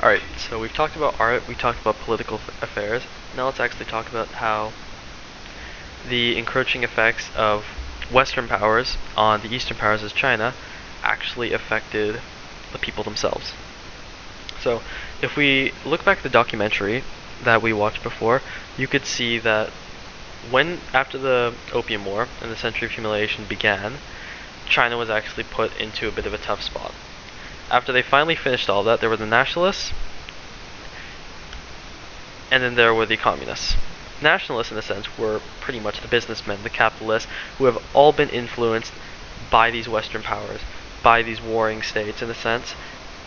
Alright, so we've talked about art, we talked about political affairs. Now let's actually talk about how the encroaching effects of Western powers on the Eastern powers as China actually affected the people themselves. So, if we look back at the documentary that we watched before, you could see that after the Opium War and the Century of Humiliation began, China was actually put into a bit of a tough spot. After they finally finished all that, there were the nationalists, and then there were the communists. Nationalists, in a sense, were pretty much the businessmen, the capitalists, who have all been influenced by these Western powers, by these warring states, in a sense,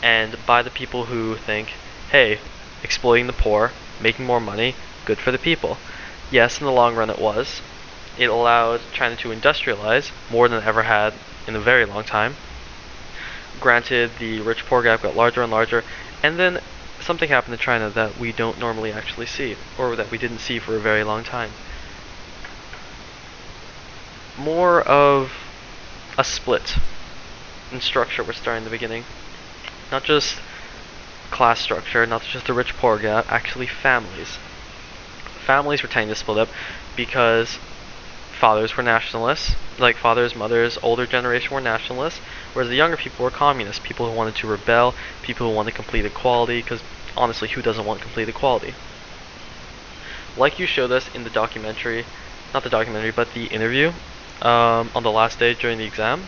and by the people who think, hey, exploiting the poor, making more money, good for the people. Yes, in the long run it was. It allowed China to industrialize more than it ever had in a very long time. Granted, the rich-poor gap got larger and larger, and then something happened to China that we don't normally actually see, or that we didn't see for a very long time. More of a split in structure was starting in the beginning. Not just class structure, not just the rich-poor gap, actually families. Families were tending to split up because fathers were nationalists, like fathers, mothers, older generation were nationalists, whereas the younger people were communists, people who wanted to rebel, people who wanted complete equality, because honestly, who doesn't want complete equality? Like you showed us in the documentary, not the documentary, but the interview, on the last day during the exam,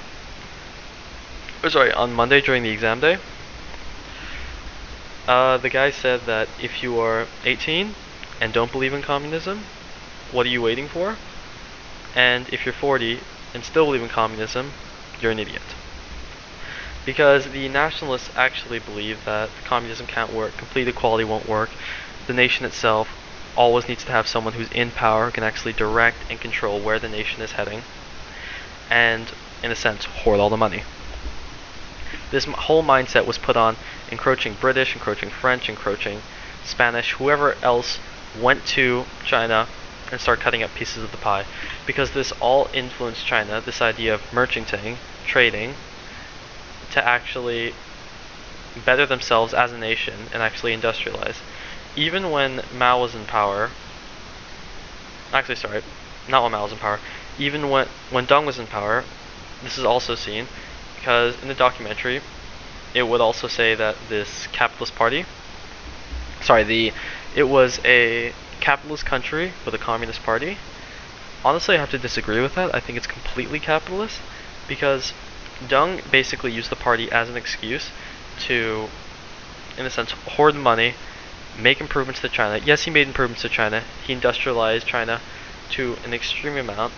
on Monday during the exam day, the guy said that if you are 18 and don't believe in communism, what are you waiting for? And if you're 40 and still believe in communism, you're an idiot. Because the nationalists actually believe that communism can't work, complete equality won't work. The nation itself always needs to have someone who's in power, who can actually direct and control where the nation is heading, and, in a sense, hoard all the money. This whole mindset was put on encroaching British, encroaching French, encroaching Spanish, whoever else went to China and start cutting up pieces of the pie, because this all influenced China, this idea of merchanting, trading, to actually better themselves as a nation and actually industrialize. Even when Mao was in power, not when Mao was in power, even when Deng was in power, this is also seen, because in the documentary, it would also say that this capitalist party, it was a capitalist country with a communist party. Honestly, I have to disagree with that. I think it's completely capitalist, because Deng basically used the party as an excuse to, in a sense, hoard money, make improvements to China. Yes, he made improvements to China. He industrialized China to an extreme amount,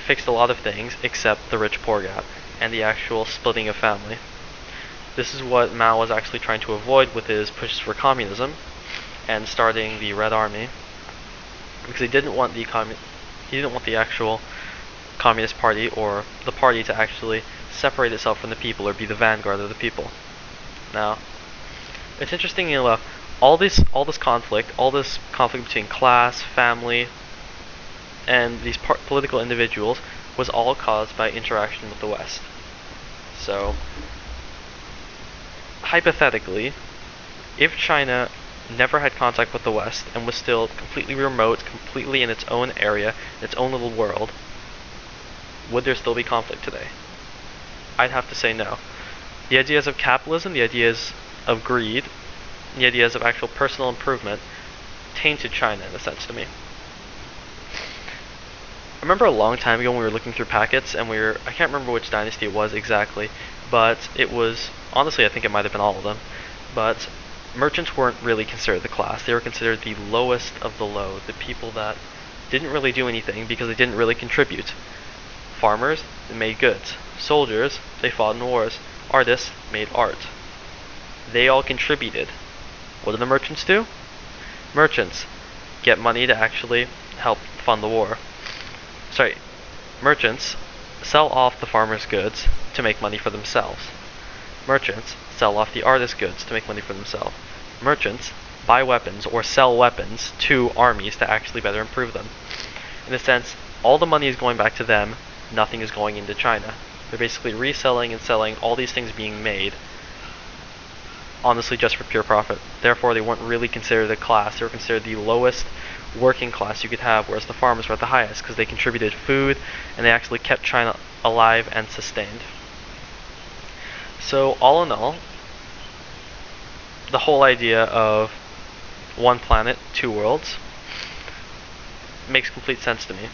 fixed a lot of things except the rich-poor gap and the actual splitting of family. This is what Mao was actually trying to avoid with his pushes for communism and starting the Red Army, because he didn't want the actual Communist Party or the party to actually separate itself from the people or be the vanguard of the people. Now, it's interesting enough, all this conflict between class, family, and these political individuals was all caused by interaction with the West. So, hypothetically, if China never had contact with the West and was still completely remote, completely in its own area, its own little world, would there still be conflict today? I'd have to say no. The ideas of capitalism, the ideas of greed, the ideas of actual personal improvement tainted China in a sense to me. I remember a long time ago when we were looking through packets and I can't remember which dynasty it was exactly, but it was, honestly I think it might have been all of them, but merchants weren't really considered the class. They were considered the lowest of the low, the people that didn't really do anything because they didn't really contribute. Farmers, they made goods. Soldiers, they fought in wars. Artists made art. They all contributed. What do the merchants do? Merchants get money to actually help fund the war. Merchants sell off the farmers' goods to make money for themselves. Merchants sell off the artists' goods to make money for themselves. Merchants buy weapons or sell weapons to armies to actually better improve them. In a sense, all the money is going back to them, nothing is going into China. They're basically reselling and selling all these things being made honestly just for pure profit. Therefore, they weren't really considered a class. They were considered the lowest working class you could have, whereas the farmers were at the highest because they contributed food and they actually kept China alive and sustained. So all in all, the whole idea of one planet, two worlds makes complete sense to me.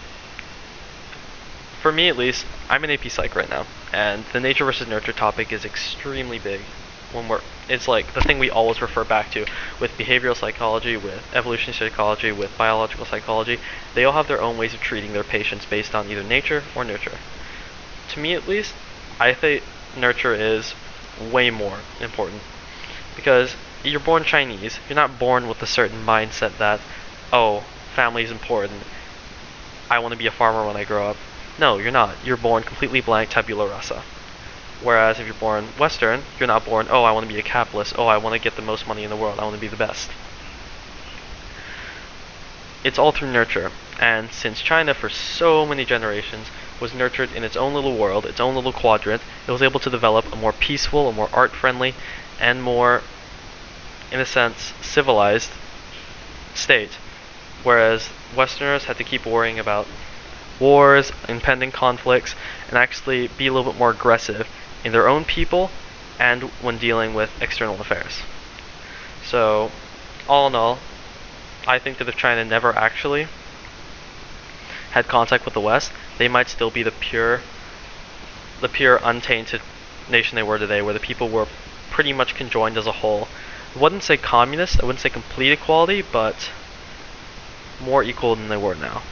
For me at least, I'm in AP Psych right now, and the nature versus nurture topic is extremely big. It's like the thing we always refer back to with behavioral psychology, with evolutionary psychology, with biological psychology. They all have their own ways of treating their patients based on either nature or nurture. To me at least, I think nurture is way more important, because you're born Chinese. You're not born with a certain mindset that, oh, family is important, I want to be a farmer when I grow up. No, you're not. You're born completely blank, tabula rasa. Whereas if you're born Western, you're not born, oh, I want to be a capitalist, oh, I want to get the most money in the world, I want to be the best. It's all through nurture. And since China for so many generations was nurtured in its own little world, its own little quadrant, it was able to develop a more peaceful, a more art-friendly, and more, in a sense, civilized state. Whereas Westerners had to keep worrying about wars, impending conflicts, and actually be a little bit more aggressive in their own people and when dealing with external affairs. So, all in all, I think that if China never actually had contact with the West, they might still be the pure, untainted nation they were today, where the people were pretty much conjoined as a whole. I wouldn't say communist, I wouldn't say complete equality, but more equal than they were now.